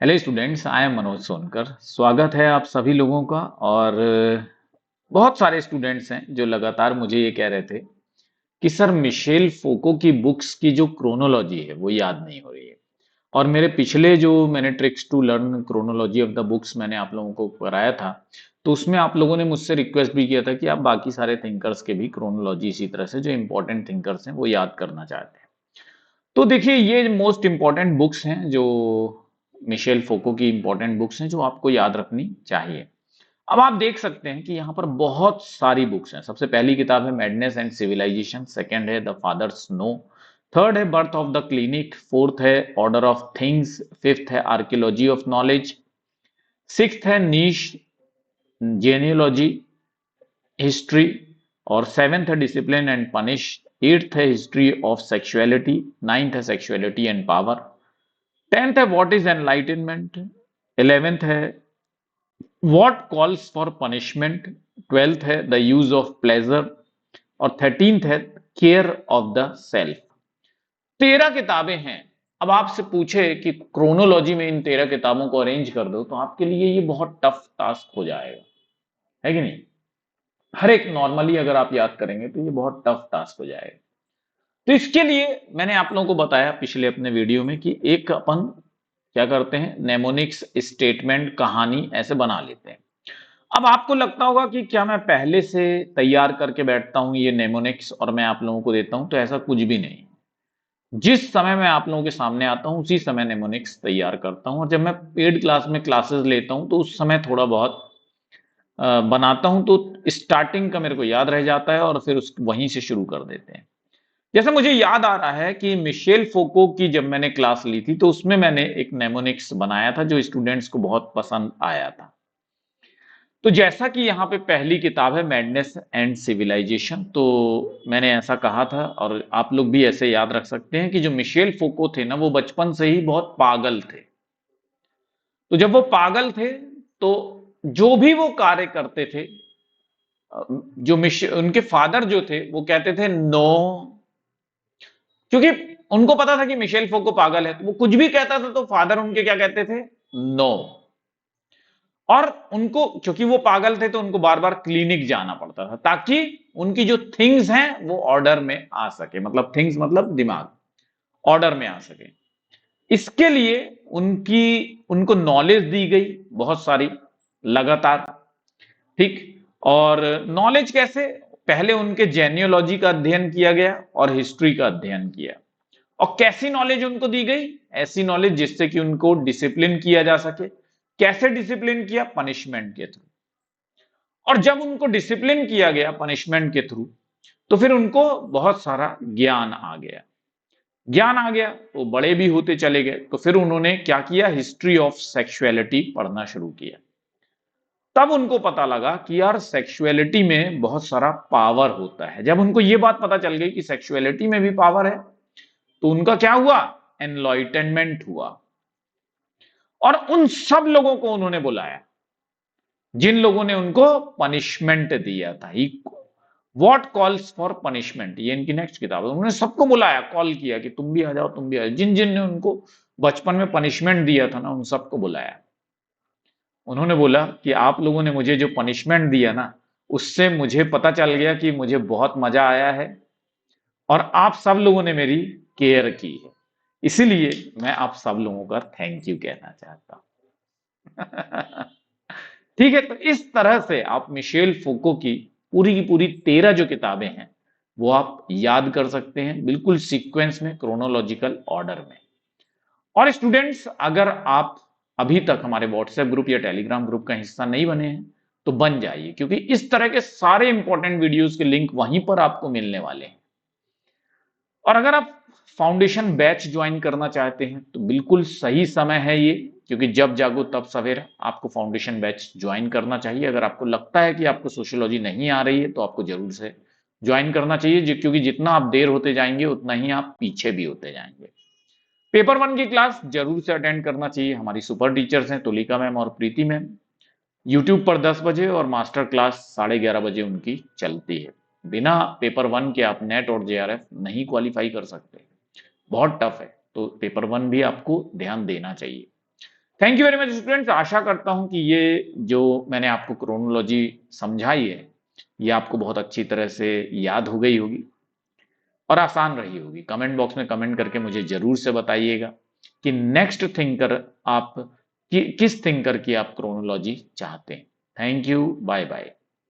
Hello students, I am Manoj Sonkar. स्वागत है आप सभी लोगों का। और बहुत सारे स्टूडेंट्स हैं जो लगातार मुझे ये कह रहे थे कि सर मिशेल फोको की बुक्स की जो क्रोनोलॉजी है वो याद नहीं हो रही है। और मेरे पिछले जो मैंने tricks to learn chronology of the books मैंने आप लोगों को कराया था, तो उसमें आप लोगों ने मुझसे रिक्वेस्ट भी किया था कि आप बाकी सारे थिंकर्स के भी क्रोनोलॉजी इसी तरह से जो इंपॉर्टेंट थिंकर्स हैं वो याद करना चाहते हैं। तो देखिए, ये मोस्ट इंपॉर्टेंट बुक्स हैं जो मिशेल फोको की इंपॉर्टेंट बुक्स हैं जो आपको याद रखनी चाहिए। अब आप देख सकते हैं कि यहाँ पर बहुत सारी बुक्स हैं। सबसे पहली किताब है मैडनेस एंड सिविलाइजेशन, सेकंड है द फादर स्नो, थर्ड है birth of the clinic, fourth है ऑर्डर ऑफ थिंग्स, फिफ्थ है आर्कियोलॉजी ऑफ नॉलेज, सिक्स्थ है नीश जेनियोलॉजी हिस्ट्री, और सेवेंथ है डिसिप्लिन एंड पनिश, एट्थ है हिस्ट्री ऑफ सेक्सुअलिटी, नाइन्थ है sexuality and power, tenth है what is enlightenment, eleventh है what calls for punishment, twelfth है the use of pleasure, और thirteenth है केयर ऑफ द सेल्फ। 13 किताबें हैं। अब आपसे पूछे कि क्रोनोलॉजी में इन 13 किताबों को अरेंज कर दो तो आपके लिए ये बहुत टफ टास्क हो जाएगा, है कि नहीं? हर एक नॉर्मली अगर आप याद करेंगे तो ये बहुत टफ टास्क हो जाएगा। तो इसके लिए मैंने आप लोगों को बताया पिछले अपने वीडियो में कि एक अपन क्या करते हैं, नेमोनिक्स स्टेटमेंट कहानी ऐसे बना लेते हैं। अब आपको लगता होगा कि क्या मैं पहले से तैयार करके बैठता हूं ये नेमोनिक्स और मैं आप लोगों को देता हूं, तो ऐसा कुछ भी नहीं। जिस समय मैं आप लोगों के सामने आता हूं उसी समय नेमोनिक्स तैयार करता हूं, और जब मैं पेड क्लास में क्लासेस लेता हूं तो उस समय थोड़ा बहुत बनाता हूं, तो स्टार्टिंग का मेरे को याद रह जाता है और फिर उस वहीं से शुरू कर देते हैं। जैसे मुझे याद आ रहा है कि मिशेल फोको की जब मैंने क्लास ली थी तो उसमें मैंने एक नेमोनिक्स बनाया था जो स्टूडेंट्स को बहुत पसंद आया था। तो जैसा कि यहाँ पे पहली किताब है मैडनेस एंड सिविलाइजेशन, तो मैंने ऐसा कहा था और आप लोग भी ऐसे याद रख सकते हैं कि जो मिशेल फोको थे ना, वो बचपन से ही बहुत पागल थे। तो जब वो पागल थे तो जो भी वो कार्य करते थे, जो उनके फादर जो थे वो कहते थे नो, क्योंकि उनको पता था कि मिशेल फोको पागल है, तो वो कुछ भी कहता था तो फादर उनके क्या कहते थे, नो। और उनको, क्योंकि वो पागल थे, तो उनको बार बार क्लिनिक जाना पड़ता था ताकि उनकी जो थिंग्स हैं वो ऑर्डर में आ सके, मतलब थिंग्स मतलब दिमाग, ऑर्डर में आ सके। इसके लिए उनकी उनको नॉलेज दी गई बहुत सारी, लगातार। ठीक। और नॉलेज कैसे, पहले उनके जेनियोलॉजी का अध्ययन किया गया और हिस्ट्री का अध्ययन किया। और कैसी नॉलेज उनको दी गई, ऐसी नॉलेज जिससे कि उनको डिसिप्लिन किया जा सके। कैसे डिसिप्लिन किया, पनिशमेंट के थ्रू। और जब उनको डिसिप्लिन किया गया पनिशमेंट के थ्रू, तो फिर उनको बहुत सारा ज्ञान आ गया। ज्ञान आ गया तो बड़े भी होते चले गए, तो फिर उन्होंने क्या किया, हिस्ट्री ऑफ सेक्सुअलिटी पढ़ना शुरू किया। तब उनको पता लगा कि यार सेक्सुअलिटी में बहुत सारा पावर होता है। जब उनको ये बात पता चल गई कि सेक्सुअलिटी में भी पावर है, तो उनका क्या हुआ, एनलाइटनमेंट हुआ। और उन सब लोगों को उन्होंने बुलाया जिन लोगों ने उनको पनिशमेंट दिया था। व्हाट कॉल्स फॉर पनिशमेंट, ये इनकी नेक्स्ट किताब है। उन्होंने सबको बुलाया, कॉल किया कि तुम भी आ जाओ, तुम भी आ जाओ। जिन जिन ने उनको बचपन में पनिशमेंट दिया था ना, उन सबको बुलाया। उन्होंने बोला कि आप लोगों ने मुझे जो पनिशमेंट दिया ना, उससे मुझे पता चल गया कि मुझे बहुत मजा आया है, और आप सब लोगों ने मेरी केयर की है, इसीलिए मैं आप सब लोगों का थैंक यू कहना चाहता हूं। ठीक है, तो इस तरह से आप मिशेल फोको की पूरी 13 जो किताबें हैं वो आप याद कर सकते हैं, बिल्कुल सीक्वेंस में, क्रोनोलॉजिकल ऑर्डर में। और स्टूडेंट्स, अगर आप अभी तक हमारे व्हाट्सएप ग्रुप या टेलीग्राम ग्रुप का हिस्सा नहीं बने हैं तो बन जाइए, क्योंकि इस तरह के सारे इंपॉर्टेंट वीडियोस के लिंक वहीं पर आपको मिलने वाले हैं। और अगर आप फाउंडेशन बैच ज्वाइन करना चाहते हैं तो बिल्कुल सही समय है ये, क्योंकि जब जागो तब सवेरा, आपको फाउंडेशन बैच ज्वाइन करना चाहिए। अगर आपको लगता है कि आपको सोशियोलॉजी नहीं आ रही है तो आपको जरूर से ज्वाइन करना चाहिए, क्योंकि जितना आप देर होते जाएंगे उतना ही आप पीछे भी होते जाएंगे। पेपर वन की क्लास जरूर से अटेंड करना चाहिए। हमारी सुपर टीचर्स हैं तुलिका मैम और प्रीति मैम। यूट्यूब पर 10 बजे और मास्टर क्लास 11:30 बजे उनकी चलती है। बिना पेपर वन के आप नेट और जेआरएफ नहीं क्वालिफाई कर सकते, बहुत टफ है, तो पेपर वन भी आपको ध्यान देना चाहिए। Thank you very much students, आशा करता हूं कि ये जो मैंने आपको क्रोनोलॉजी समझाई है ये आपको बहुत अच्छी तरह से याद हो गई होगी और आसान रही होगी। कमेंट बॉक्स में कमेंट करके मुझे जरूर से बताइएगा कि नेक्स्ट थिंकर आप किस थिंकर की आप क्रोनोलॉजी चाहते हैं। Thank you, bye bye.